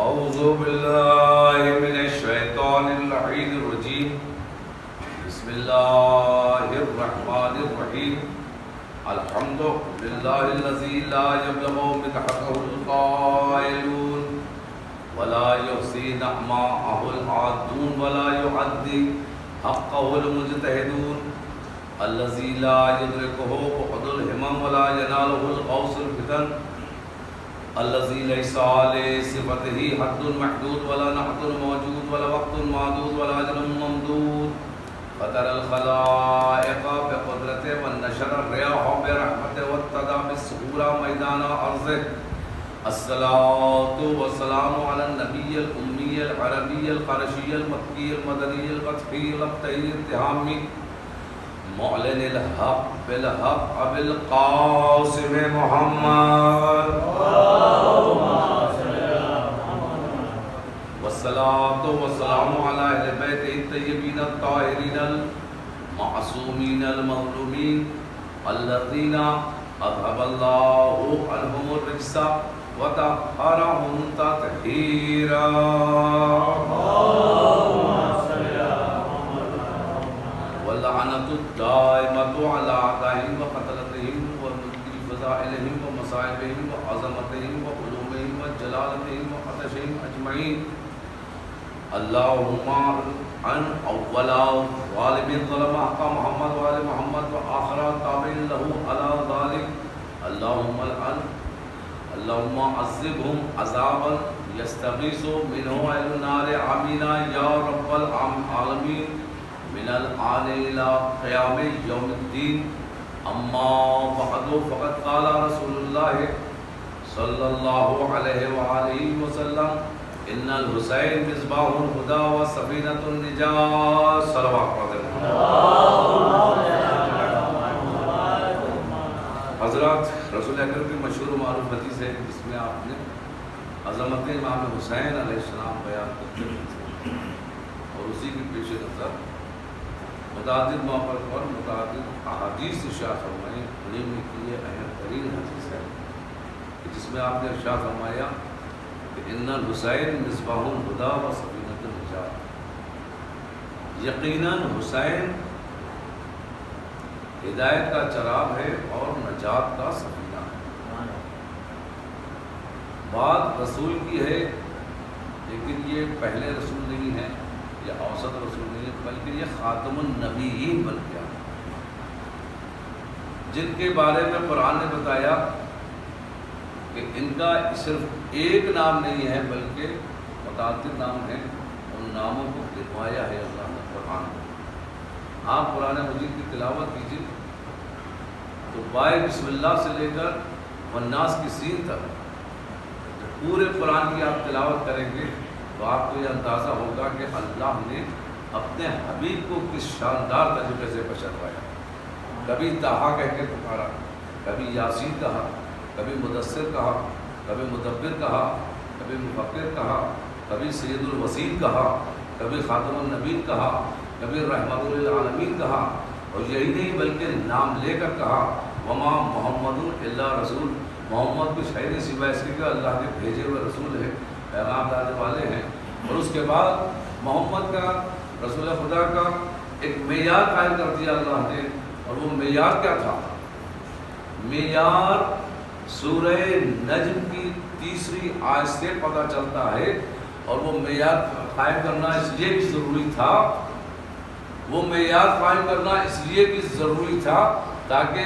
اعوذ باللہ من الشیطان اللعین الرجیم بسم اللہ الرحمن الرحیم الحمد للہ الذی لا یبلغ مدحته القائلون ولا یحصی نعماءہ العادون ولا یعدی حقہ المجتہدون الذی لا یدرکہ بعد الہمم ولا ینالہ الغوث الفتن الذي ليس عليه صفته حد محدود ولا نحد موجود ولا وقت معدود ولا أجل ممدود فترى الخلائق بقدرته والنشر الرياح برحمته واتدى بالسهولة ميدان أرضه الصلاة والسلام على النبي الأمي العربي القرشي المكي المدني القطفي الأبتهي التهامي معلن الحق بالحق بالقاسم محمد والصلاة والسلام على أهل بيته الطيبين الطاهرين المعصومين المظلومين الذين أذهب الله عنهم الرجس وطهرهم تطهيرا واللعنة الدائمة على أعدائهم وقتلتهم ومنكر فضائلهم ومصائبهم وعظمتهم وعلومهم وجلالتهم وقدسهم أجمعين اللهم عن أول ظالم ظلم حق محمد وآل محمد وآخر تابع له على ذلك اللهم عذبهم عذابا يستغيث منه أهل النار آمين يا رب العالمين من الآن إلى قيام يوم الدين أما بعد فقد قال رسول الله صلى الله عليه وآله وسلم إن الحسين مصباح الهدى وسفينة النجاة صلوات حضرات رسول اکرم کی مشہور و معروف حدیث ہے جس میں آپ نے عظمت امام حسین علیہ السلام بیان کرتے ہیں اور اسی کی پیش نظر متعدد مواقع پر متعدد احادیث ارشاد فرمائی انہیں میں کی یہ اہم ترین حدیث ہے جس میں آپ نے ارشاد فرمایا کہ ان الحسین مصباح الہدی و سفینۃ النجاۃ، یقیناً حسین ہدایت کا چراغ ہے اور نجات کا سفینہ ہے۔ بات رسول کی ہے لیکن یہ پہلے رسول نہیں ہے، یہ اوسط رسول نہیں ہے، بلکہ یہ خاتم النبیین بن گیا، جن کے بارے میں قرآن نے بتایا کہ ان کا صرف ایک نام نہیں ہے بلکہ متعدد نام ہیں، ان ناموں کو گنوایا ہے اللہ نے قرآن میں۔ آپ قرآن مجید کی تلاوت کیجیے تو بائے بسم اللہ سے لے کر والناس کی سین تک جب پورے قرآن کی آپ تلاوت کریں گے تو آپ کو یہ اندازہ ہوگا کہ اللہ نے اپنے حبیب کو کس شاندار طریقے سے بشروایا۔ کبھی طٰہٰ کہہ کے پکارا، کبھی یاسین کہا، کبھی مدثر کہا، کبھی مدبر کہا، کبھی مفکر کہا، کبھی سید الوسیل کہا، کبھی خاتم النبیین کہا، کبھی رحمت للعالمین کہا، اور یہی نہیں بلکہ نام لے کر کہا وما محمد الا رسول، محمد کچھ ہے نہیں سوائے اس کے کہ اللہ کے بھیجے ہوئے رسول ہے، پیغام لانے والے ہیں۔ اور اس کے بعد محمد کا، رسول خدا کا ایک معیار قائم کر دیا اللہ نے، اور وہ معیار کیا تھا؟ معیار سورہ نجم کی 3 آیت سے پتہ چلتا ہے، اور وہ معیار قائم کرنا اس لیے بھی ضروری تھا، وہ معیار قائم کرنا اس لیے بھی ضروری تھا تاکہ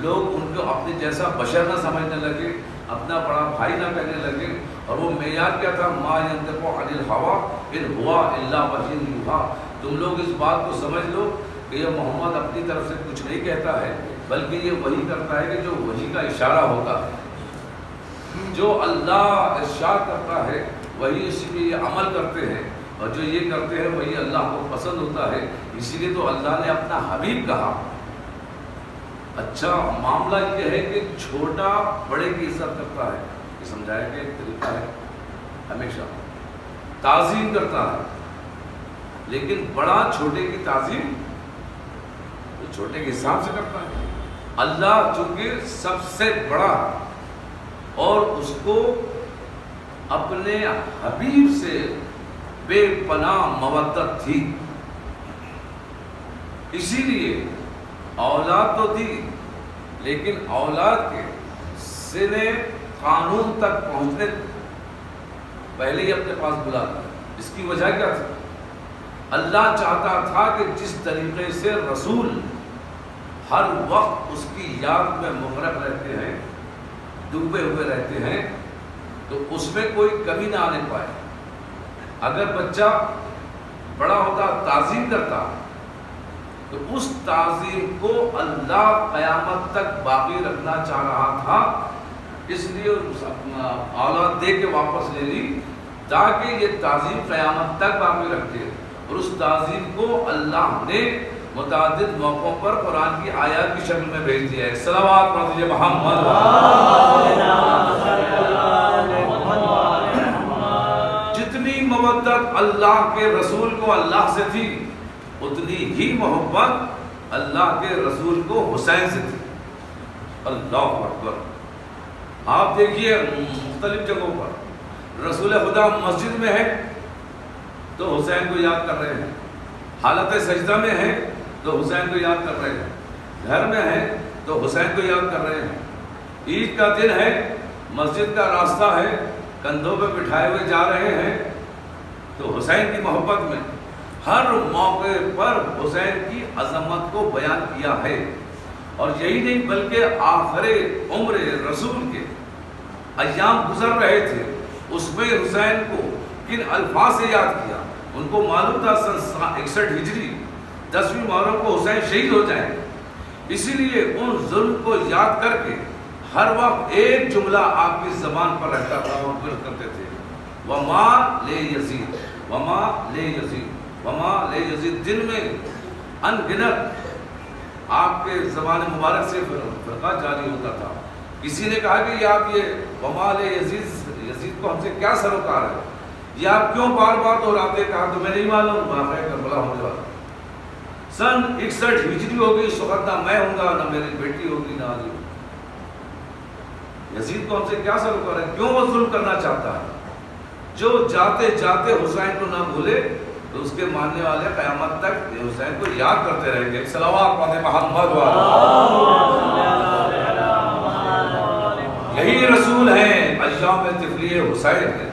لوگ ان کو اپنے جیسا بشر نہ سمجھنے لگے، اپنا بڑا بھائی نہ کہنے لگے۔ اور وہ معیار کیا تھا؟ ما ینطق عن الہوی ان ہوا الا وحی یوحی۔ تم لوگ اس بات کو سمجھ لو کہ یہ محمد اپنی طرف سے کچھ نہیں کہتا ہے بلکہ یہ وہی کرتا ہے کہ جو وحی کا اشارہ ہوتا ہے، جو اللہ ارشاد کرتا ہے وہی اسی پہ یہ عمل کرتے ہیں، اور جو یہ کرتے ہیں وہی اللہ کو پسند ہوتا ہے۔ اسی لیے تو اللہ نے اپنا حبیب کہا۔ اچھا معاملہ یہ ہے کہ چھوٹا بڑے کی عزت کرتا ہے، یہ سمجھایا کہ ایک طریقہ ہے، ہمیشہ تعظیم کرتا ہے، لیکن بڑا چھوٹے کی تعظیم وہ چھوٹے کے حساب سے کرتا ہے۔ اللہ چونکہ سب سے بڑا اور اس کو اپنے حبیب سے بے پناہ مودت تھی، اسی لیے اولاد تو تھی لیکن اولاد کے سنے قانون تک پہنچنے پہلے ہی اپنے پاس بلا تھا۔ اس کی وجہ کیا تھی؟ اللہ چاہتا تھا کہ جس طریقے سے رسول ہر وقت اس کی یاد میں مغرق رہتے ہیں، ڈوبے ہوئے رہتے ہیں، تو اس میں کوئی کمی نہ آنے پائے۔ اگر بچہ بڑا ہوتا تعظیم کرتا تو اس تعظیم کو اللہ قیامت تک باقی رکھنا چاہ رہا تھا، اس لیے اولاد دے کے واپس لے لی تاکہ یہ تعظیم قیامت تک باقی رکھے۔ اور اس تعظیم کو اللہ نے متعدد موقعوں پر قرآن کی آیات کی شکل میں بھیج دیا ہے۔ صلوات پڑھ دیجیے محمد۔ جتنی محبت اللہ کے رسول کو اللہ سے تھی اتنی ہی محبت اللہ کے رسول کو حسین سے تھی۔ اللہ اکبر۔ آپ دیکھیے مختلف جگہوں پر رسول خدا مسجد میں ہے تو حسین کو یاد کر رہے ہیں، حالت سجدہ میں ہے تو حسین کو یاد کر رہے ہیں، گھر میں ہے تو حسین کو یاد کر رہے ہیں، عید کا دن ہے، مسجد کا راستہ ہے، کندھوں پہ بٹھائے ہوئے جا رہے ہیں تو حسین کی محبت میں ہر موقع پر حسین کی عظمت کو بیان کیا ہے۔ اور یہی نہیں بلکہ آخر عمر رسول کے ایام گزر رہے تھے، اس میں حسین کو کن الفاظ سے یاد کیا۔ ان کو معلوم تھا سن 61 ہجری 10ویں محرم کو حسین شہید ہو جائیں، اسی لیے ان ظلم کو یاد کر کے ہر وقت ایک جملہ آپ کی زبان پر رہتا تھا اور گرد کرتے تھے، وما لے یزید، وما لے یزید، وما لے یزید۔ دن میں ان گنت آپ کے زبان مبارک سے فرقہ جاری ہوتا تھا۔ کسی نے کہا کہ یہ آپ یہ وما لے یزید، یزید کو ہم سے کیا سروکار ہے، یہ آپ کیوں بار بار دہراتے؟ کہا تو میں نہیں معلوم، واقعہ کربلا ہونے والا۔ سن 61 ہجری ہوگی، اس وقت نہ میں ہوں گا نہ میری بیٹی ہوگی نہ علی۔ یزید کو ہم سے کیا سروکار ہے، کیوں وہ ظلم کرنا چاہتا ہے؟ جو جاتے جاتے حسین کو نہ بھولے تو اس کے ماننے والے قیامت تک حسین کو یاد کرتے رہیں گے۔ صلوات پڑھیں محمد یہی رسول ہیں، ایام طفلی حسین ہے۔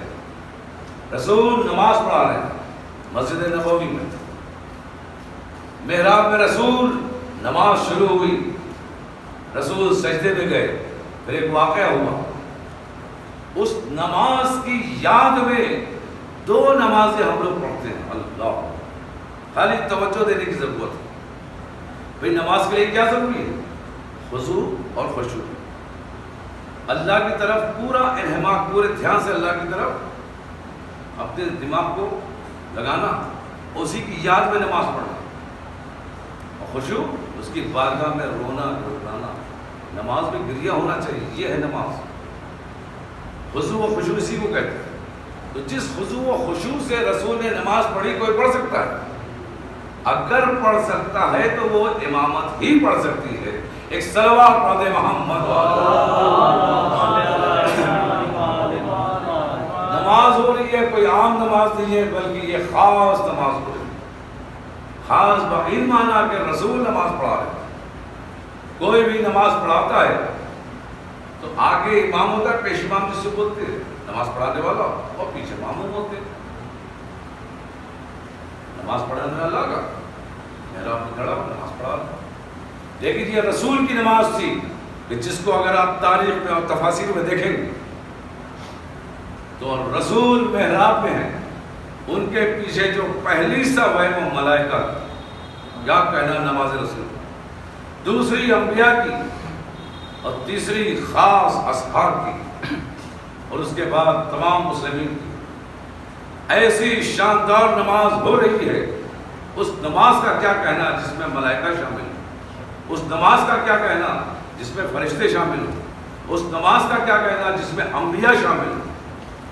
رسول نماز پڑھا رہے ہیں مسجد نبوی میں، محراب میں رسول نماز شروع ہوئی، رسول سجدے میں گئے، پھر ایک واقعہ ہوا۔ اس نماز کی یاد میں 2 نمازیں ہم لوگ پڑھتے ہیں۔ اللہ، خالی توجہ دینے کی ضرورت ہے۔ بھئی نماز کے لیے کیا ضروری ہے؟ خضوع اور خشوع، اللہ کی طرف پورا انہماک، پورے دھیان سے اللہ کی طرف اپنے دماغ کو لگانا، اسی کی یاد میں نماز پڑھنا، اور خشوع اس کی بارگاہ میں رونا گھبرانا، نماز میں گریہ ہونا چاہیے، یہ ہے نماز۔ خضوع و خشوع اسی کو کہتے ہیں۔ تو جس خضوع و خشوع سے رسول نے نماز پڑھی کوئی پڑھ سکتا ہے؟ اگر پڑھ سکتا ہے تو وہ امامت ہی پڑھ سکتی ہے۔ ایک صلوات پڑھ دے محمد۔ نماز ہو رہی ہے، کوئی عام نماز نہیں ہے بلکہ یہ خاص نماز ہو رہی ہے، خاص باقی معنی کہ رسول نماز پڑھا رہے ہیں۔ کوئی بھی نماز پڑھاتا ہے تو آگے امام ہوتا ہے، پیش امام جس سے بولتے ہیں نماز پڑھانے والا، اور پیچھے ماموم ہوتے ہیں۔ نماز پڑھانے والا کا محراب میں کھڑا نماز پڑھا رہا۔ لیکن یہ رسول کی نماز تھی کہ جس کو اگر آپ تاریخ میں اور تفاسیر میں دیکھیں گے تو رسول محراب میں ہیں، ان کے پیچھے جو پہلی صف ہے وہ ملائکہ، یا کہنا نماز رسول، دوسری انبیاء کی اور تیسری خاص اصحاب کی، اور اس کے بعد تمام مسلمین کی۔ ایسی شاندار نماز ہو رہی ہے، اس نماز کا کیا کہنا جس میں ملائکہ شامل ہوں، اس نماز کا کیا کہنا جس میں فرشتے شامل ہوں، اس نماز کا کیا کہنا جس میں انبیاء شامل ہوں،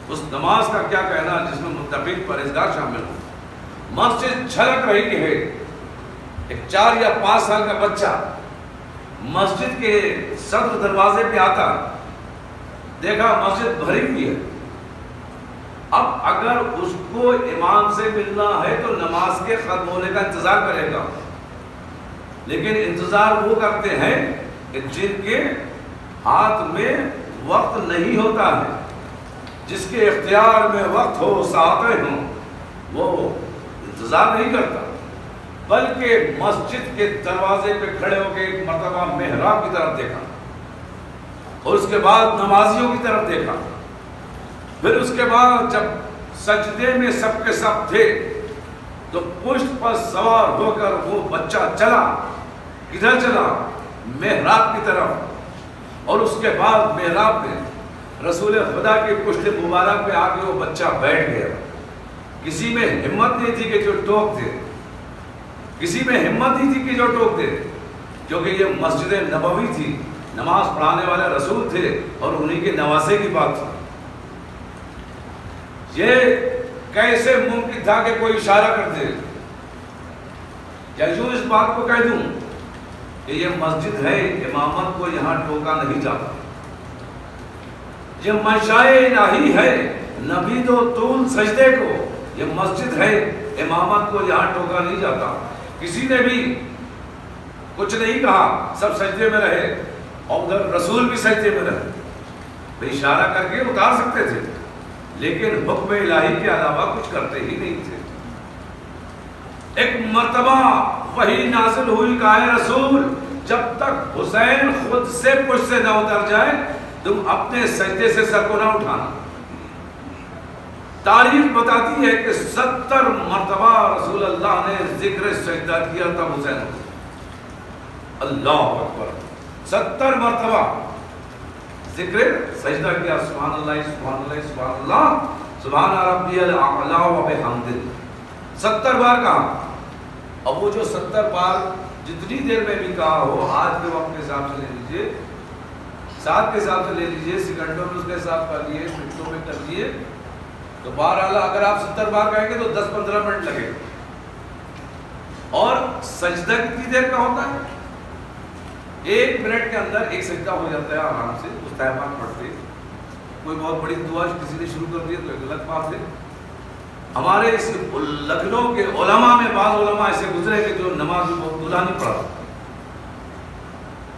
اس نماز کا کیا کہنا جس میں متقین پرہیزگار شامل ہوں۔ مسجد جھلک رہی ہے، ایک 4 یا 5 سال کا بچہ مسجد کے صدر دروازے پہ آتا، دیکھا مسجد بھری ہوئی ہے، اب اگر اس کو امام سے ملنا ہے تو نماز کے ختم ہونے کا انتظار کرے گا، لیکن انتظار وہ کرتے ہیں کہ جن کے ہاتھ میں وقت نہیں ہوتا ہے، جس کے اختیار میں وقت ہو، ساعتیں ہوں، وہ انتظار نہیں کرتا، بلکہ مسجد کے دروازے پہ کھڑے ہو کے ایک مرتبہ محراب کی طرف دیکھا، اور اس کے بعد نمازیوں کی طرف دیکھا، پھر اس کے بعد جب سجدے میں سب کے سب تھے تو پشت پر سوار ہو کر وہ بچہ چلا، کدھر چلا؟ محراب کی طرف، اور اس کے بعد محراب میں رسول خدا کی پشت مبارک پہ آ کے وہ بچہ بیٹھ گیا۔ کسی میں ہمت نہیں تھی کہ جو ٹوک دے، کسی میں ہمت نہیں تھی کہ جو ٹوک دے، کیونکہ یہ مسجد نبوی تھی، نماز پڑھانے والے رسول تھے اور انہی کے نواسے کی بات تھی۔ یہ کیسے ممکن تھا کہ کوئی اشارہ کر دے؟ کیا یوں اس بات کو کہہ دوں کہ یہ مسجد ہے، امامت کو یہاں ٹوکا نہیں جاتا، یہ منشائے الہی ہے، نبید و طول سجدے کو، یہ مسجد ہے، امامت کو یہاں ٹوکا نہیں جاتا۔ کسی نے بھی کچھ نہیں کہا، سب سجدے میں رہے، اور ادھر رسول بھی سجدے میں رہے، بے اشارہ کر کے اتار سکتے تھے، لیکن حکم الہی کے علاوہ کچھ کرتے ہی نہیں تھے۔ ایک مرتبہ وحی نازل ہوئی کہ اے رسول، جب تک حسین خود سے پشت سے نہ اتر جائے تم اپنے سجدے سے سر کو نہ اٹھانا۔ تاریخ بتاتی ہے کہ 70 مرتبہ رسول اللہ نے ذکر سجدہ کیا تب حسین کو، اللہ اکبر، 70 مرتبہ ذکر سجدہ کیا، سبحان اللہ سبحان اللہ سبحان اللہ سبحان ربی الاعلی و بحمدہ، 70 بار کہا۔ اب وہ جو 70 بار جتنی دیر میں بھی کہا ہو، آج کے وقت کے حساب سے لے لیجئے، ساتھ کے حساب سے لے لیجئے، سیکنڈوں میں اس کا حساب کر لیے، منٹوں میں کر لیے، تو بہرحال اگر آپ 70 بار کہیں گے تو 10-15 منٹ لگے۔ اور سجدہ کتنی دیر کا ہوتا ہے؟ 1 منٹ کے اندر ایک سجدہ ہو جاتا ہے آرام سے، مستحبات پڑھتے۔ کوئی بہت بڑی دعا کسی نے شروع کر دی تو ایک غلط بات ہے۔ ہمارے اس لکھنؤ کے علماء میں بعض علماء ایسے گزرے کہ جو نماز میں بہت دلہ نہیں پڑھا،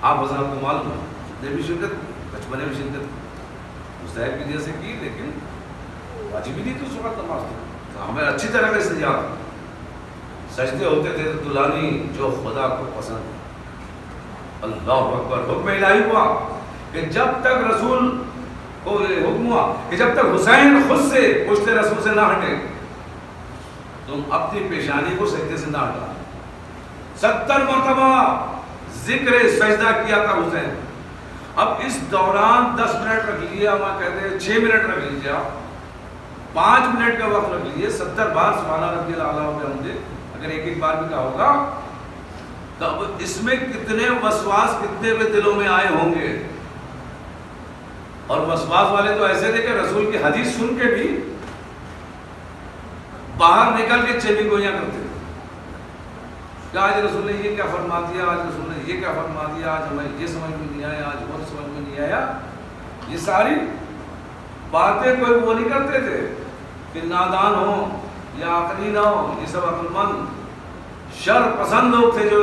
آپ حضرات کو معلوم ہے، نے بھی شرکت، بچپنے میں شرکت مستحب کی وجہ سے کی، لیکن واجب ہی نہیں تو اس وقت نماز تو ہمیں اچھی طرح سے یاد سجدے ہوتے تھے تو دلانی جو خدا کو پسند۔ اللہ اکبر، حکم الہی ہوا کہ جب تک رسول کو حکم ہوا کہ جب تک حسین خود سے پشت رسول سے نہ ہٹے تم اپنی پیشانی کو سجدے سے نہ ہٹا۔ 70 مرتبہ ذکر سجدہ کیا تھا حسین۔ اب اس دوران 10 منٹ رکھ لیجیے، ہم کہتے ہیں 6 منٹ رکھ لیجیے، آپ 5 منٹ کا وقت رکھ لیجیے، 70 بار سبحان ربی الاعلی و بحمدہ اگر ایک بار بھی کہا ہوگا تو اب اس میں کتنے وسواس کتنے کے دلوں میں آئے ہوں گے۔ اور وسواس والے تو ایسے تھے کہ رسول کی حدیث سن کے بھی باہر نکل کے چیمی گوئیاں کرتے تھے کہ آج رسول نے یہ کیا فرما دیا، آج رسول نے یہ کیا فرما دیا، آج ہمیں یہ سمجھ میں نہیں آیا، آج وہ سمجھ میں نہیں آیا۔ یہ ساری باتیں کوئی وہ نہیں کرتے تھے کہ نادان ہو یا عقلی نہ ہو، یہ سب عقل مند شر پسند لوگ تھے جو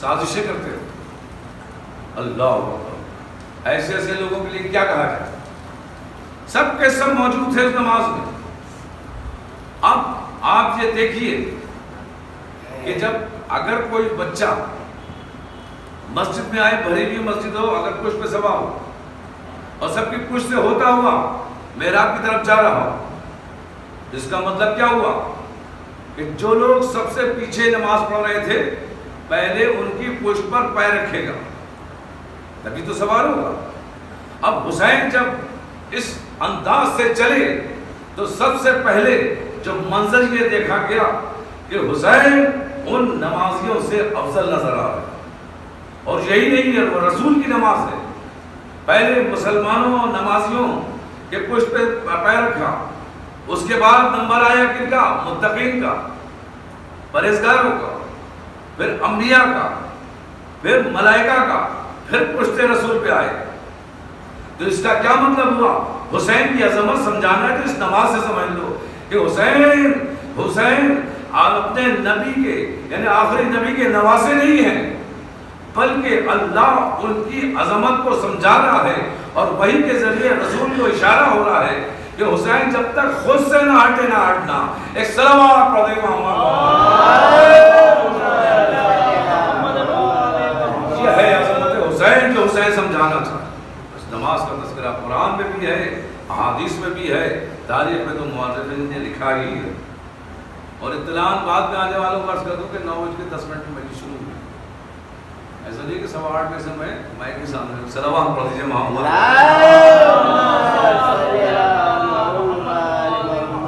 سازشیں کرتے تھے۔ اللہ اکبر، ایسے ایسے لوگوں کے لیے کیا کہا جائے، سب کے سب موجود تھے اس نماز میں۔ اب آپ یہ دیکھیے کہ جب اگر کوئی بچہ مسجد میں آئے، بھری ہوئی مسجد ہو، اگر پشت پہ سوار ہو اور سب کی پشت سے ہوتا ہوا محراب کی طرف جا رہا ہو، اس کا مطلب کیا ہوا کہ جو لوگ سب سے پیچھے نماز پڑھ رہے تھے پہلے ان کی پشت پر پیر رکھے گا تبھی تو سوار ہوگا۔ اب حسین جب اس انداز سے چلے تو سب سے پہلے جو منظر یہ دیکھا گیا کہ حسین ان نمازیوں سے افضل نظر آ رہا ہے، اور یہی نہیں ہے، وہ رسول کی نماز ہے۔ پہلے مسلمانوں اور نمازیوں کے پشت پہ پیر رکھا، اس کے بعد نمبر آیا کن کا؟ متقین کا، پرہیزگاروں کا، پھر انبیاء کا، پھر ملائکہ کا، پھر پشتے رسول پہ آئے. تو اس کا کیا مطلب ہوا؟ حسین کی عظمت سمجھانا ہے تو اس نماز سے سمجھ لو کہ حسین اپنے نبی کے یعنی آخری نبی کے نواسے نہیں ہیں، بلکہ اللہ ان کی عظمت کو سمجھا رہا ہے، اور وحی کے ذریعے رسول کو اشارہ ہو رہا ہے کہ حسین جب تک خود سے نہ ہٹے نہ ہٹنا. ایک صلوات پڑھ دے یہ ہے عظمت حسین جو حسین سمجھانا چاہتا. اس نماز کا تذکرہ قرآن میں بھی ہے، احادیث میں بھی ہے، تاریخ میں تو مؤرخین نے لکھا ہی ہے. اور اطلاعات بعد میں آنے والوں کو عرض کر دوں کہ 9:10 میں مجلس شروع ہوئی. ایسا نہیں کہ 8:15 میں سے میں مائک کے سامنے صلوات پڑھ دیجیے محمد.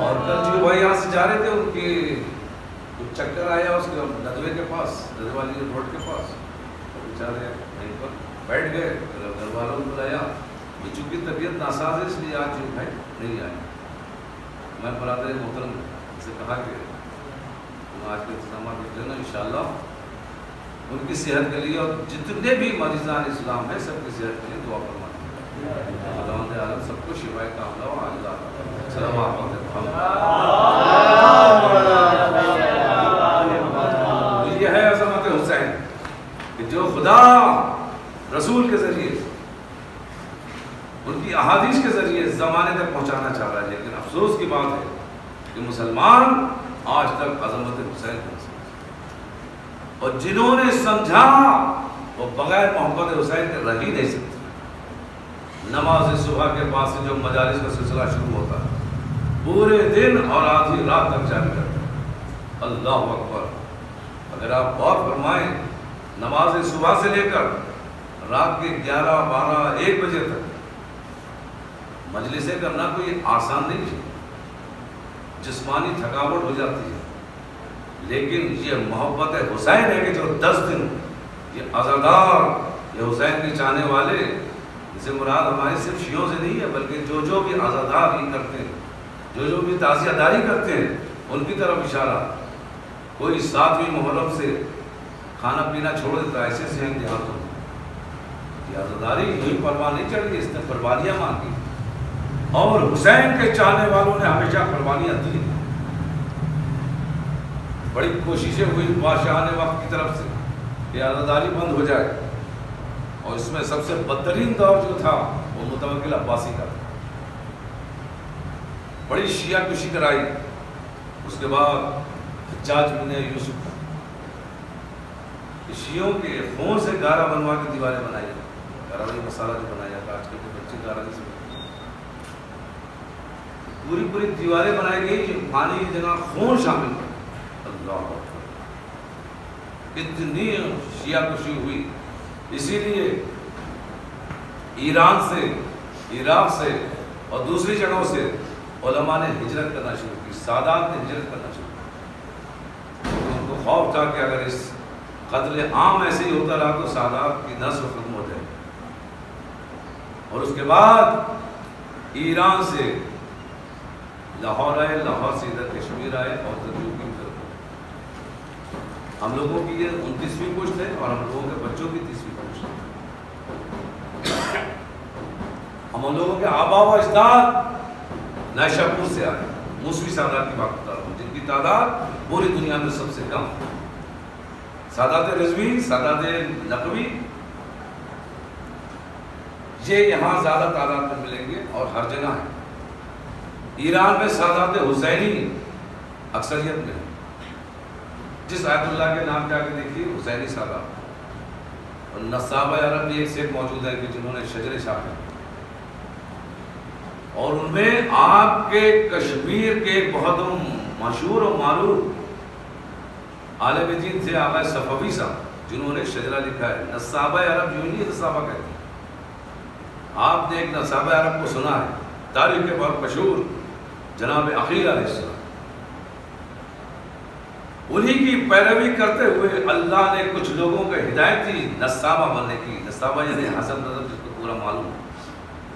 اور کل جو بھائی یہاں سے جا رہے تھے ان کے کچھ چکر آیا اس کے ندوے کے پاس، ندوے والی روڈ کے پاس، بیچارے وہیں پر بیٹھ گئے. گھر والوں کو بلایا، چونکہ طبیعت ناساز ہے اس لیے آج جو بھائی نہیں آئے. میں برادر محترم سے کہا کہ تم آج کے انتظامات کر لینا انشاءاللہ ان کی صحت کے لیے، اور جتنے بھی مریضان اسلام ہیں سب کی صحت کے لیے دعا فرمائیں. خداوند عالم سب کو شفائے کاملہ و عاجلہ صلوات پڑھیں. یہ ہے عظمت حسین کہ جو خدا رسول کے ذریعے ان کی احادیث کے ذریعے زمانے تک پہنچانا چاہ رہا ہے. لیکن افسوس کی بات ہے کہ مسلمان آج تک عظمت حسین کو سمجھا، اور جنہوں نے سمجھا وہ بغیر محبت حسین کے رہ ہی نہیں سکتے. نماز صبح کے بعد سے جو مجالس کا سلسلہ شروع ہوتا ہے پورے دن اور آدھی رات تک جاری کرتا ہے. اللہ اکبر. اگر آپ غور فرمائیں نماز صبح سے لے کر رات کے 11، 12، 1 بجے تک مجلسیں کرنا کوئی آسان نہیں ہے، جسمانی تھکاوٹ ہو جاتی ہے. لیکن یہ محبت حسین ہے کہ جو 10 دن یہ عزادار، یہ حسین کے چاہنے والے، اس سے مراد ہمارے صرف شیعوں سے نہیں ہے بلکہ جو بھی عزادار ہی کرتے ہیں، جو بھی تعزیہ داری کرتے ہیں ان کی طرف اشارہ. کوئی 7ویں محرم سے کھانا پینا چھوڑ دیتا ہے، ایسے سے ہیں دیہاتوں میں. یہ عزاداری یہی پرواہ نہیں چڑھ گئی، اس نے قربانیاں مانگی، اور حسین کے چاہنے والوں نے ہمیشہ قربانیاں دی. بڑی کوششیں ہوئی بادشاہ نے وقت کی طرف سے کہ عزاداری بند ہو جائے، اور اس میں سب سے بدترین دور جو تھا وہ متوکل عباسی کا تھا. بڑی شیعہ کشی کرائی. اس کے بعد حجاج بن یوسف شیعوں کے خون سے گارا بنوا کے دیواریں بنائی، گارا والی مسالہ جو بنایا جاتا آج کل کے بچے گارا نہیں سکتے، پوری دیواریں بنائی گئی جو پانی کی جگہ خون شامل کر. اللہ اتنی شیعہ کشی ہوئی. اسی لیے ایران سے، عراق سے اور دوسری جگہوں سے علماء نے ہجرت کرنا شروع کی. سادات نے ہجرت کرنا شروع کی. ان کو خوف تھا کہ اگر اس قتل عام ایسے ہی ہوتا رہا تو سادات کی نسل ختم ہو جائے. اور اس کے بعد ایران سے لاہور آئے، لاہور سے ادھر کشمیر آئے، اور ادھر یو پی میں. ہم لوگوں کی یہ 29ویں پشت ہے اور ہم لوگوں کے بچوں کی 30ویں پشت ہے. ہم لوگوں کے آبا و اجداد نائشہ پور سے آئے. موسوی سادات کی بات بتا رہا ہوں جن کی تعداد پوری دنیا میں سب سے کم ہے. سادات رضوی، سادات نقوی یہ یہاں زیادہ تعداد میں ملیں گے اور ہر جگہ ہیں. ایران میں سادات حسینی اکثریت میں ہے. جس آیت اللہ کے نام جا کے دیکھیے حسینی سادات. اور نصابہ عرب بھی ایک سے ایک موجود ہیں کہ جنہوں نے شجر چھاپے، اور ان میں آپ کے کشمیر کے بہت مشہور و معروف عالم دین تھے آقا صفوی صاحب، جنہوں نے شجرہ لکھا ہے. نصابہ عرب یوں نہیں نصابہ کہتے ہیں. آپ نے ایک نصابہ عرب کو سنا ہے، تاریخ کے بہت مشہور جناب عقیل علیہ السلام. انہی کی پیروی کرتے ہوئے اللہ نے کچھ لوگوں کو ہدایت دی نصابہ بننے کی. نصابہ یعنی حسب نظر، جس کو پورا معلوم ہو،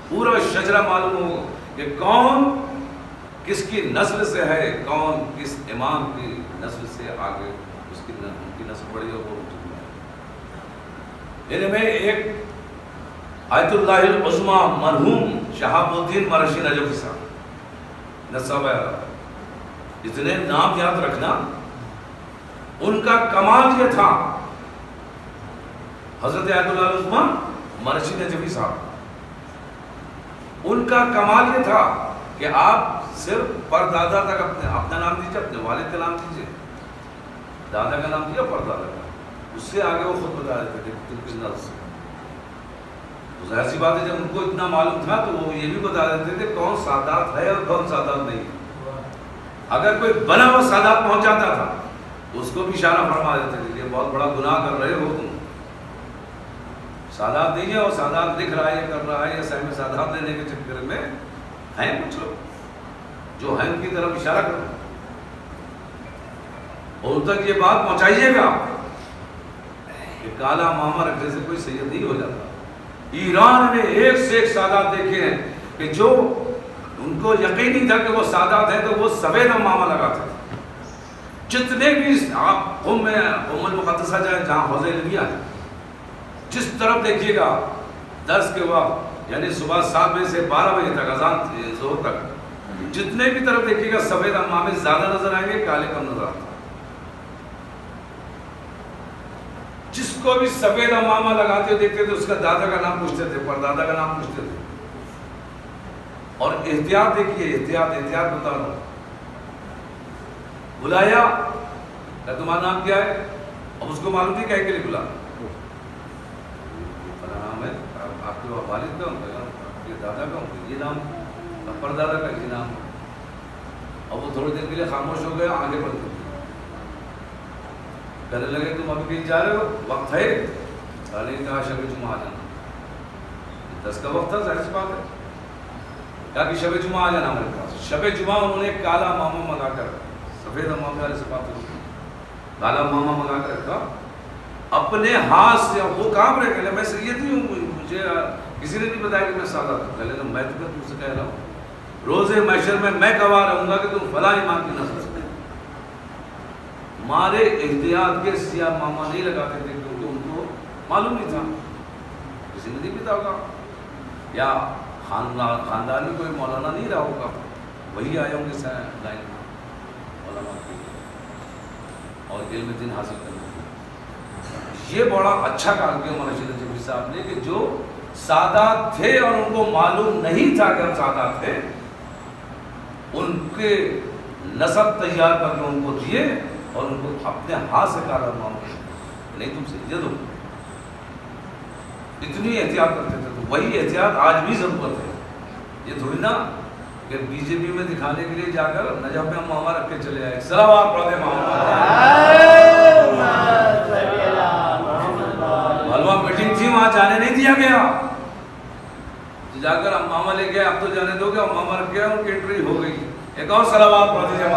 پورا شجرہ معلوم ہو کہ کون کس کی نسل سے ہے، کون کس امام کی نسل سے آگے اس کی نسل بڑی ہو. وہ ان میں ایک آیت اللہ العظمی مرحوم شہاب الدین مرشی نجفی صاحب نصب ہے، اتنے نام یاد رکھنا. ان کا کمال یہ تھا، حضرت آیت اللہ العظمی مرشی نجفی صاحب، ان کا کمال یہ تھا کہ آپ صرف پر دادا تک اپنا نام دیجیے، اپنے والد کا نام دیجیے، دادا کا نام دیا پر دادا کا، اس سے آگے وہ خود بتا دیتے تھے تم کس نسل سے. تو ظاہر سی بات ہے جب ان کو اتنا معلوم تھا تو وہ یہ بھی بتا دیتے تھے کون سادات ہے اور کون سادات نہیں. اگر کوئی بنا ہوا سادات پہنچ جاتا تھا تو اس کو بھی اشارہ فرما دیتے تھے کہ بہت بڑا گناہ کر رہے ہو تم، سادات نہیں ہے اور سادات دکھ رہا ہے یہ کر رہا ہے، یا سہم سادات دینے کے چکر میں ہیں کچھ لوگ جو ہیں ان کی طرف اشارہ کرو اور ان تک یہ بات پہنچائیے گا کہ کالا ماما رکھنے سے کوئی سید نہیں ہو جاتا. ایران نے ایک سے ایک سادات دیکھے ہیں کہ جو ان کو یقین نہیں تھا کہ وہ سادات ہیں تو وہ سفید امامہ لگاتے تھے. جتنے بھی آپ قم المقدسہ جائیں جہاں حوض علمیہ ہے، جس طرف دیکھیے گا درس کے وقت یعنی صبح 7 بجے سے 12 بجے تک اذان ظہر تک جتنے بھی طرف دیکھیے گا سفید امامے زیادہ نظر آئیں گے، کالے کم نظر آتے ہیں. جس کو بھی سفید امامہ لگاتے دیکھتے تھے اس کا دادا کا نام پوچھتے تھے، پر دادا کا نام پوچھتے تھے. اور احتیاط دیکھیے، احتیاط بتا رہا ہوں. بلایا کہ تمہارا نام کیا ہے؟ اب اس کو معلوم نہیں کہے کے لیے بلا نام ہے آپ کے والد کا، آپ کے دادا کا یہ نام، پر دادا کا یہ نام. اب وہ تھوڑی دیر کے لیے خاموش ہو گیا، آگے بڑھ گئے. کہنے لگے تم ابھی کہیں جا رہے ہو؟ وقت ہے؟ کہا شب جمعہ آ جانا. 10 کا وقت تھا، ظاہر سی بات ہے. کہا کہ شب جمعہ آ جانا ہمارے پاس. شب جمعہ انہوں نے کالا ماما منگا کر، سفید امامے والے سے بات ہوئی، کالا ماما منگا کر رکھا اپنے ہاتھ سے. وہ کام رہے کہ میں سید نہیں ہوں، مجھے کسی نے نہیں بتایا کہ میں سادہ تھا. پہلے تو میں تم سے کہہ رہا ہوں روز محشر میں گواہ رہوں گا کہ تم فلاں امام کی نسل سے. مارے احتیاط کے سیاہ ماما نہیں لگاتے تھے کیونکہ ان کو معلوم نہیں تھا، کسی نے نہیں پتا ہوگا، یا خاندان میں کوئی مولانا نہیں رہا ہوگا، وہی آئے ہوں گے لائن میں مولانا کی اور علم دین حاصل کرنے کے. یہ بڑا اچھا کام کیا مولانا رشید نجفی صاحب نے کہ جو سادات تھے اور ان کو معلوم نہیں تھا کہ ہم سادات تھے، ان کے نسب تیار کر کے ان کو دیے اور ان کو اپنے ہاتھ سے کالا معاملہ نہیں تم سے یہ دو. اتنی احتیاط کرتے تھے. تو وہی احتیاط آج بھی ضرورت ہے. یہ تھوڑی نا کہ بی جے پی میں دکھانے کے لیے جا کر نجف میں ماما رکھ کے چلے آئے. صلوات پڑھتے معلومہ میٹنگ تھی وہاں جانے نہیں دیا گیا. جا کر ہم ماما لے گئے، اب تو جانے دو گے، اور ماما رکھ گیا، ان کی انٹری ہو گئی. ایک اور صلوات پڑھتے جائے.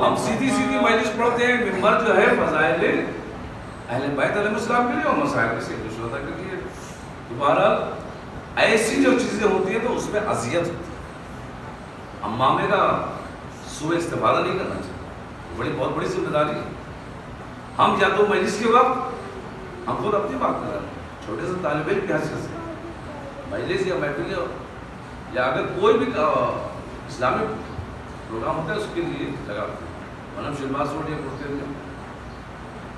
ہم سیدھی مجلس پڑھتے ہیں. ممبر جو ہے فضائل اہل بیت علیہ السلام کے لیے اور مسائل سے شہداء کے لیے. دوبارہ ایسی جو چیزیں ہوتی ہیں تو اس میں اذیت ہوتی ہے. امامے کا سوء استفادہ نہیں کرنا چاہیے، بہت بڑی ذمہ داری ہے. ہم یا تو مجلس کے وقت ہم خود اپنی بات کر رہے ہیں، چھوٹے سے طالب علم کی حیثیت سے مجلس یا محفل یا اگر کوئی بھی اسلامی پروگرام ہوتا ہے اس کے لیے لگاتے ہیں. ورنہ شلباز روڈ یا پڑھتے ہوئے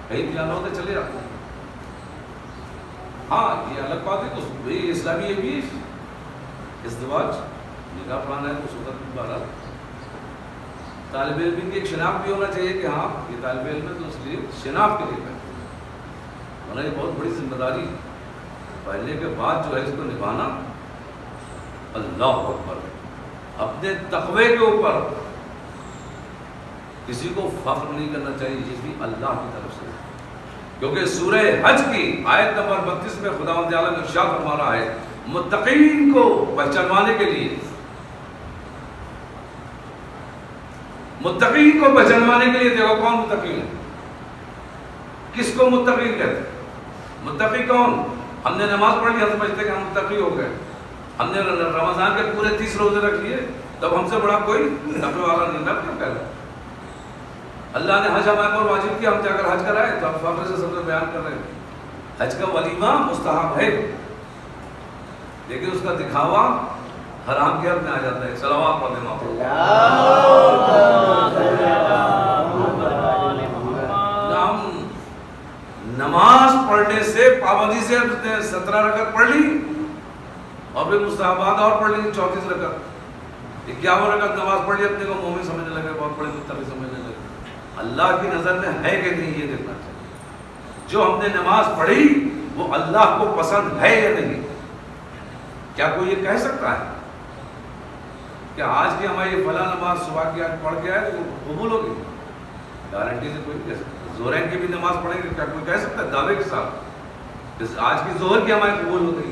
کہیں بھی جانا ہوتا ہے چلے جاتے ہیں. ہاں یہ الگ بات ہے تو اسلامی یہ بھی ازدواج نکاح پڑھانا ہے تو صورت کی بارات طالب علم کی ایک شناخت بھی ہونا چاہیے کہ ہاں یہ طالب علم ہے تو اس لیے شناخت کے لیے کرتے ہیں. ورنہ یہ بہت بڑی ذمہ داری پہلے کے بعد جو ہے اس کو نبھانا. اللہ اکبر. اپنے تقوی کے اوپر کسی کو فخر نہیں کرنا چاہیے، یہ بھی اللہ کی طرف سے. کیونکہ سورہ حج کی آیت نمبر 32 میں خداوند عالم ارشاد فرما رہا ہے متقین کو پہچانوانے کے لیے، متقین کو پہچانوانے کے لیے. دیکھو کون متقین ہے، کس کو متقین کہتے ہیں؟ متقی کون؟ ہم نے نماز پڑھ لی ہم سمجھتے کہ ہم متقی ہو گئے. ہم نے رمضان کے پورے 30 روزے رکھ لیے تب ہم سے بڑا کوئی تقوی والا نہیں تھا. کیوں کہہ رہا ہے؟ اللہ نے حج ہمارے پر واجب کیا، ہم جا کر حج کرائے تو ہم فخر سے سب سے بیان کر رہے ہیں حج کا ولیمہ مستحب ہے، لیکن اس کا دکھاوا حرام کے حد میں آ جاتا ہے. صلوات پڑھنے میں ہم نماز پڑھنے سے پابندی سے 17 رکعت پڑھ لی اور پھر مستحبات اور پڑھ لی 34 رکعت، 51 رکعت نماز پڑھ لی، اپنے کو مومن سمجھنے لگے، بہت بڑے متقی سمجھنے لگے. اللہ کی نظر میں ہے کہ نہیں یہ دیکھنا چاہیے. جو ہم نے نماز پڑھی وہ اللہ کو پسند ہے یا نہیں؟ کیا کوئی یہ کہہ سکتا ہے کہ آج کی ہماری فلاں نماز صبح کی آج پڑھ کے آئے تو قبول ہوگی؟ گارنٹی سے کوئی نہیں کہہ سکتا. ظہرین کی بھی نماز پڑھیں گے، کیا کوئی کہہ سکتا ہے دعوے کے ساتھ آج کی ظہر کی ہماری قبول ہو گئی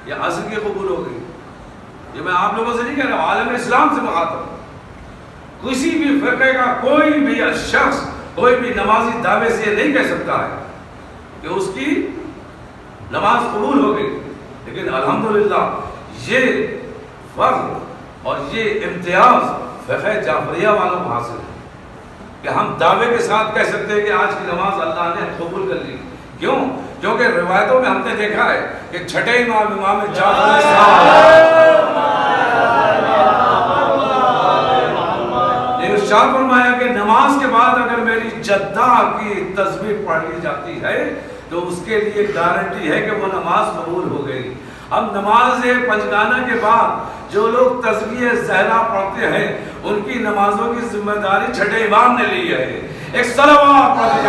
یا عصر کی قبول ہو گئی؟ یہ میں آپ لوگوں سے نہیں کہہ رہا ہوں، عالم اسلام سے مخاطب ہوں. کسی بھی فرقے کا کوئی بھی شخص کوئی بھی نمازی دعوے سے یہ نہیں کہہ سکتا ہے کہ اس کی نماز قبول ہو گئی. لیکن الحمدللہ یہ فضل اور یہ امتیاز فقہ جعفریہ والوں کو حاصل ہے کہ ہم دعوے کے ساتھ کہہ سکتے ہیں کہ آج کی نماز اللہ نے قبول کر لی. کیوں؟ کیونکہ روایتوں میں ہم نے دیکھا ہے کہ چھٹے امام جعفر نے ارشاد فرمایا کہ نماز کے بعد اگر میری جدہ کی تسبیح پڑھ لی جاتی ہے تو اس کے لیے گارنٹی ہے کہ وہ نماز قبول ہو گئی. اب نماز پنجگانہ کے بعد جو لوگ تسبیح زہرا پڑھتے ہیں ان کی نمازوں کی ذمہ داری چھٹے امام نے لی ہے. ایک صلوات پڑھیے.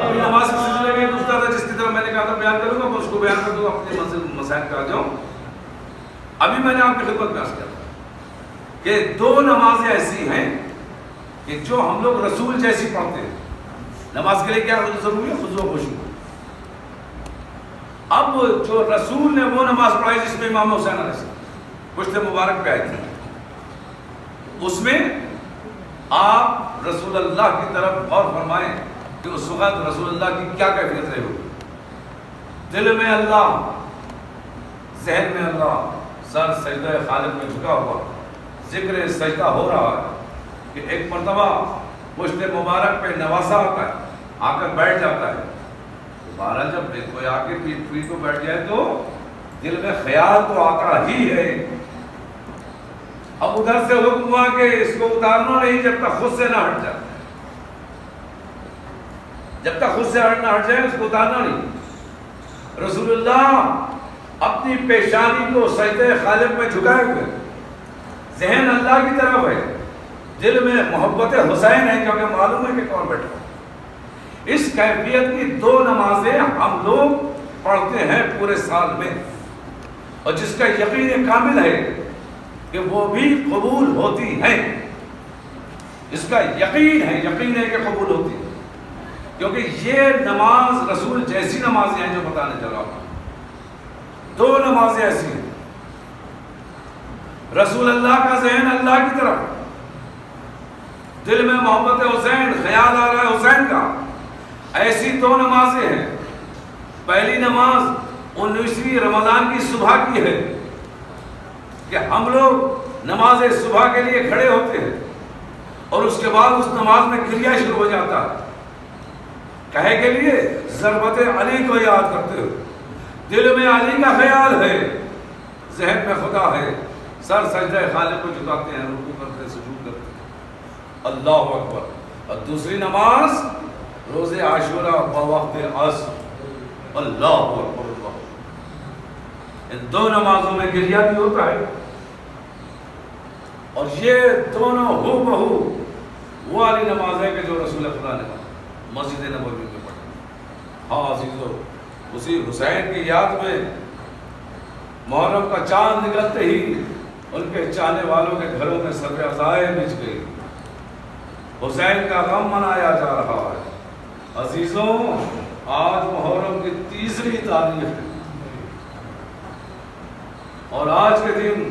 ابھی نماز کے سلسلے میں ایک استاد ہے جس کی طرح میں نے کہا تھا بیان کروں گا، میں اس کو بیان کر دوں گا، اپنے مسائل پہ آ جاؤں. ابھی میں نے آپ کی خدمت میں عرض کیا کہ 2 نمازیں ایسی ہیں کہ جو ہم لوگ رسول جیسی پڑھتے ہیں. نماز کے لیے کیا ضروری ہے؟ خضوع و خشوع. اب جو رسول نے وہ نماز پڑھائی جس میں امام حسین علیہ السلام پشت مبارک پہ آئی تھی، اس میں آپ رسول اللہ کی طرف غور فرمائیں کہ اس وقت رسول اللہ کی کیا کیفیت رہی ہوگی. دل میں اللہ، ذہن میں اللہ، سر سجدہ خالق میں جھکا ہوا، ذکر سجدہ ہو رہا ہے کہ ایک مرتبہ پشت مبارک پہ نواسا آتا ہے، آ کر بیٹھ جاتا ہے. بہرحال جب کوئی آ کے پیٹ کو بیٹھ جائے تو دل میں خیال تو آتا ہی ہے. اب ادھر سے حکم ہوا کہ اس کو اتارنا نہیں جب تک خود سے نہ ہٹ جائے، جب تک خود سے نہ ہٹ جائے اس کو اتارنا نہیں. رسول اللہ اپنی پیشانی کو سجدہ خالق میں جھکائے ہوئے، ذہن اللہ کی طرف ہے، دل میں محبت حسین ہے کیونکہ معلوم ہے کہ کون بیٹھا. اس کیفیت کی 2 نمازیں ہم لوگ پڑھتے ہیں پورے سال میں، اور جس کا یقین کامل ہے کہ وہ بھی قبول ہوتی ہیں. اس کا یقین ہے کہ قبول ہوتی ہے، کیونکہ یہ نماز رسول جیسی نمازیں ہیں جو بتانے چلا ہوں. 2 نمازیں ایسی ہیں، رسول اللہ کا ذہن اللہ کی طرف، دل میں محبت حسین، خیال آ رہا ہے حسین کا. ایسی 2 نمازیں ہیں. پہلی نماز 19ویں رمضان کی صبح کی ہے کہ ہم لوگ نماز صبح کے لیے کھڑے ہوتے ہیں اور اس کے بعد اس نماز میں گریہ شروع ہو جاتا ہے. کہے کے لیے ضربت علی کو یاد کرتے ہو، دل میں علی کا خیال ہے، ذہن میں خدا ہے، سر سجدہ خالق کو جھکاتے ہیں، رکوع کرتے ہیں، سجود کرتے ہیں. اللہ اکبر. اور دوسری نماز روز عاشورہ بوقت عصر. اللہ اکبر. ان 2 نمازوں میں گریہ بھی ہوتا ہے، اور یہ دونوں ہو بہو وہ والی نماز ہے کہ جو رسول خدا نے مسجد نبوی میں پڑھی. ہاں عزیزو، اسی حسین کی یاد میں محرم کا چاند نکلتے ہی ان کے چاہنے والوں کے گھروں میں سبع عزائیں بچ گئی. حسین کا غم منایا جا رہا ہے. عزیزوں، آج محرم کی 3ری تاریخ ہے، اور آج کے دن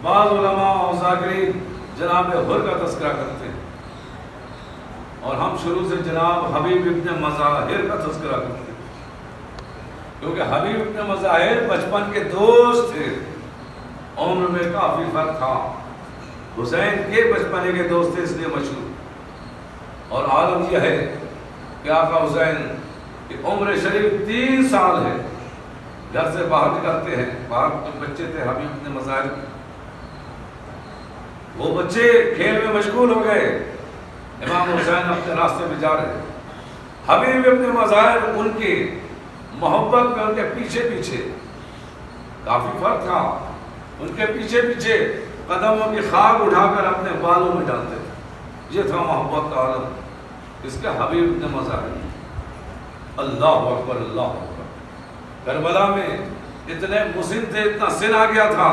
بعض علماء اور ذاکرین جناب حر کا تذکرہ کرتے ہیں، اور ہم شروع سے جناب حبیب ابن مظاہر کا تذکرہ کرتے ہیں، کیونکہ حبیب ابن مظاہر بچپن کے دوست تھے. عمر میں کافی فرق تھا. حسین کے بچپنے کے دوست تھے اس لیے مشہور. اور عالم یہ ہے کہ آقا حسین کی عمر شریف 3 سال ہے، گھر سے باہر نکلتے ہیں، باہر کچھ بچے تھے حبیب ابن مظاہر، وہ بچے کھیل میں مشغول ہو گئے، امام حسین اپنے راستے میں جا رہے، حبیب ابن مظاہر ان کی محبت میں ان کے پیچھے پیچھے، کافی فرق تھا، ان کے پیچھے پیچھے قدموں کی خاک اٹھا کر اپنے بالوں میں ڈالتے تھے، یہ تھا محبت کا عالم اس کا حبیب ابن مظاہر۔ اللہ اکبر اللہ اکبر۔ کربلا میں اتنے مسن تھے، اتنا سن آ گیا تھا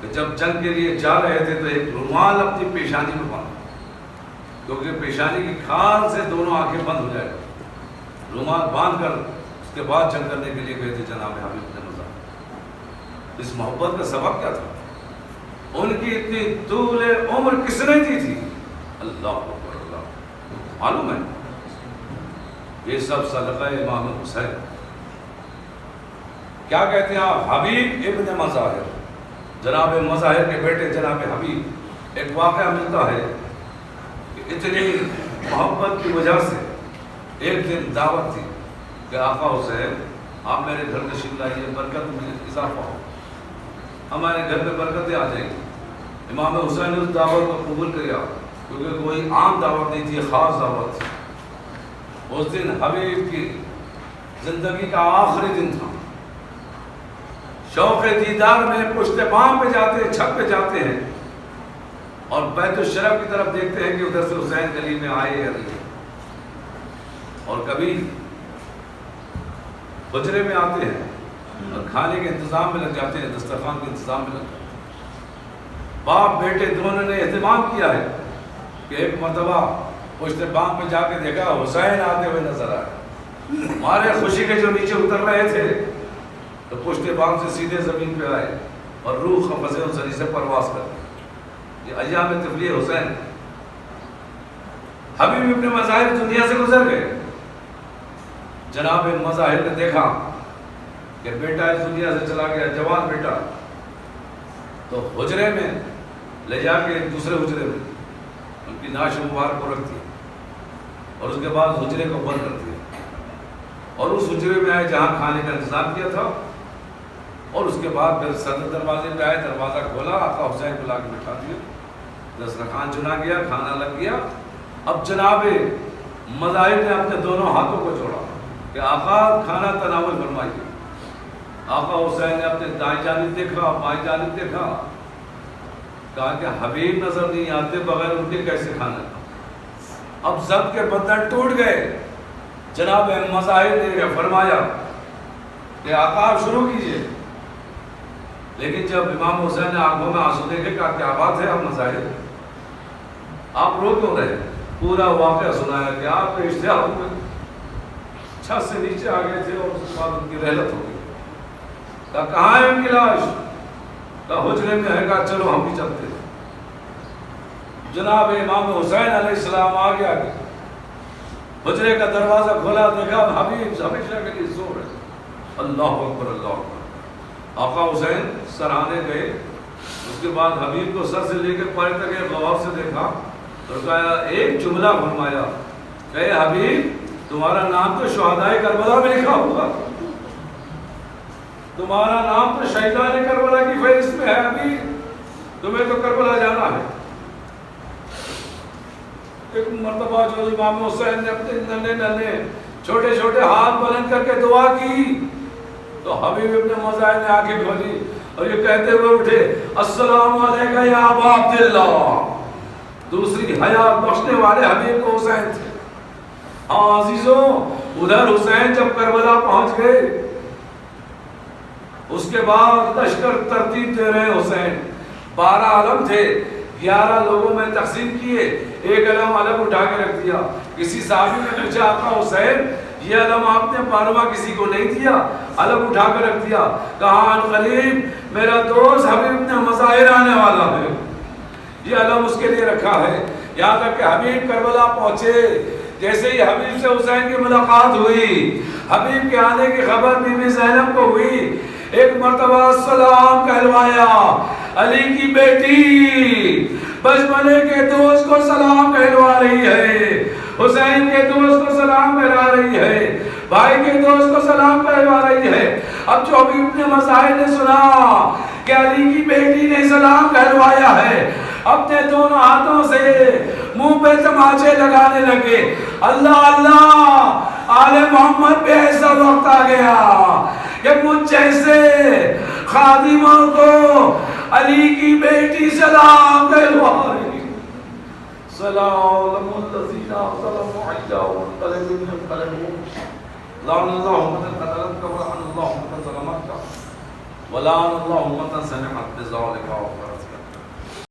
کہ جب جنگ کے لیے جا رہے تھے تو ایک رومال اپنی پیشانی میں باندھا، کیونکہ پیشانی کی کھال سے دونوں آنکھیں بند ہو جائے، رومال باندھ کر اس کے بعد جنگ کرنے کے لیے گئے تھے جناب حبیب ابن مظاہر۔ اس محبت کا سبب کیا تھا؟ ان کی اتنی طول عمر کس نے دی تھی؟ اللہ اکبر اللہ۔ معلوم ہے یہ سب صدقہ امام حسین۔ کیا کہتے ہیں آپ؟ حبیب ابن مظاہر، جناب مظاہر کے بیٹے جناب حبیب۔ ایک واقعہ ملتا ہے کہ اتنی محبت کی وجہ سے ایک دن دعوت تھی کہ آقا حسین آپ میرے گھر تشریف لائیے، برکت میں اضافہ ہو، ہمارے گھر میں برکتیں آ جائیں گی۔ امام حسین نے اس دعوت کو قبول کیا، کیونکہ کوئی عام دعوت نہیں تھی، خاص دعوت تھی۔ اس دن حبیب کی زندگی کا آخری دن تھا، شوق دیدار میں پشت بام پہ جاتے ہیں، چھت پہ جاتے ہیں اور بیت الشرف کی طرف دیکھتے ہیں کہ ادھر سے حسین گلی میں آئے یا نہیں، اور کبھی حجرے میں آتے ہیں اور کھانے کے انتظام میں لگ جاتے ہیں، دسترخوان کے انتظام میں لگ جاتے ہیں۔ باپ بیٹے دونوں نے اہتمام کیا ہے کہ ایک مرتبہ پشت بام پہ جا کے دیکھا حسین آتے ہوئے نظر آئے، ہمارے خوشی کے جو نیچے اتر رہے تھے تو پشت بام سے سیدھے زمین پہ آئے اور روح قفس انصری سے پرواز کر گئی۔ یہ ایام طفلی حسین۔ حبیب ابن مظاہر دنیا سے گزر گئے، جناب مظاہر نے دیکھا کہ بیٹا اس دنیا سے چلا گیا، جوان بیٹا، تو حجرے میں لے جا کے دوسرے حجرے میں ان کی ناش مبارک کو رکھ دیا اور اس کے بعد حجرے کو بند کر دیا اور اس حجرے میں آئے جہاں کھانے کا انتظام کیا تھا، اور اس کے بعد پھر صدر دروازے پہ آئے، دروازہ کھولا، آقا حسین کو لا کے بٹھا دیا، دسترخوان چنا گیا، کھانا لگ گیا۔ اب جناب مظاہر نے اپنے دونوں ہاتھوں کو جوڑا کہ آقا کھانا تناول فرمائیے۔ آقا حسین نے اپنے دائیں جانب دیکھا، بائیں جانب دیکھا، کہا کہ حبیب نظر نہیں آتے، بغیر ان کے کیسے کھانا؟ اب ضبط کے بندھن ٹوٹ گئے۔ جناب مظاہر نے فرمایا کہ آقا آپ شروع کیجئے، لیکن جب امام حسین نے آنکھوں میں آنسو دیکھے کہا کیا بات ہے اب مظاہر، آپ رو کیوں رہے؟ پورا واقعہ سنایا کہ آپ کے اشتہار میں چھت سے نیچے آ گئے تھے اور اس کے بعد ان کی رحلت ہو گئی۔ کہا کہاں ہے ان کی لاش؟ کہا حجرے میں ہے۔ کہا چلو ہم بھی چلتے ہیں۔ جناب امام حسین علیہ السلام آ گیا، حجرے کا دروازہ کھولا، دیکھا حبیب ہمیشہ کے لیے سو رہے۔ اللہ اکبر اللہ اکبر۔ آقا حسین سرانے گئے، اس کے بعد حبیب کو سر سے لے کے پیر تک ایک غور سے دیکھا تو کہا ایک جملہ فرمایا کہ حبیب تمہارا نام تو شہدائے کربلا میں لکھا ہوگا، تمہارا نام تو شہیدان کربلا کی فہرست میں ہے، ابھی تمہیں تو کربلا جانا ہے۔ ایک مرتبہ جو امام حسین نے اپنے ننھے ننھے چھوٹے چھوٹے ہاتھ بلند کر کے دعا کی تو حبیب ابن مظاہر نے آنکھیں کھولی اور یہ کہتے ہوئے اٹھے السلام علیکم یا ابا عبداللہ۔ دوسری حیات بخشنے والے حبیب کو حسین تھے۔ عزیزوں ادھر حسین جب کربلا پہنچ گئے، اس کے بعد لشکر ترتیب دے رہے حسین، 12 علم تھے، 11 لوگوں میں تقسیم کیے، ایک علم الگ اٹھا کے رکھ دیا۔ کسی صحابی نے پوچھا آقا حسین یہ علم آپ نے 12واں کسی کو نہیں دیا، الگ اٹھا کے رکھ دیا؟ کہا ان قریب میرا دوست حبیب ابن مظاہر آنے والا ہے، یہ علم اس کے لیے رکھا ہے۔ یہاں تک کہ حبیب کربلا پہنچے، جیسے ہی حبیب سے حسین کی ملاقات ہوئی، حبیب کے آنے کی خبر بی بی زینب کو ہوئی، ایک مرتبہ السلام کہلوایا، علی کی بیٹی بچپنے کے دوست کو سلام کہلوا رہی ہے۔ حسین کے دوست کو سلام پہلا رہی ہے، بھائی کے دوست کو سلام پہلا رہی ہے۔ اب جو بھی ابن مساعد نے سنا کہ علی کی بیٹی نے سلام پہلوایا ہے، اپنے دونوں ہاتھوں سے منہ پہ تماچے لگانے لگے۔ اللہ اللہ، آل محمد پہ ایسا وقت آ گیا کہ مجھ جیسے خادموں کو علی کی بیٹی سلام پہلوا رہی۔ سلام الذین ظلموا علی منقلب منقلبون لعن اللہ امة قتلتك ولعن اللہ امة ظلمتك ولعن اللہ امة سمعت بذلك وغفرت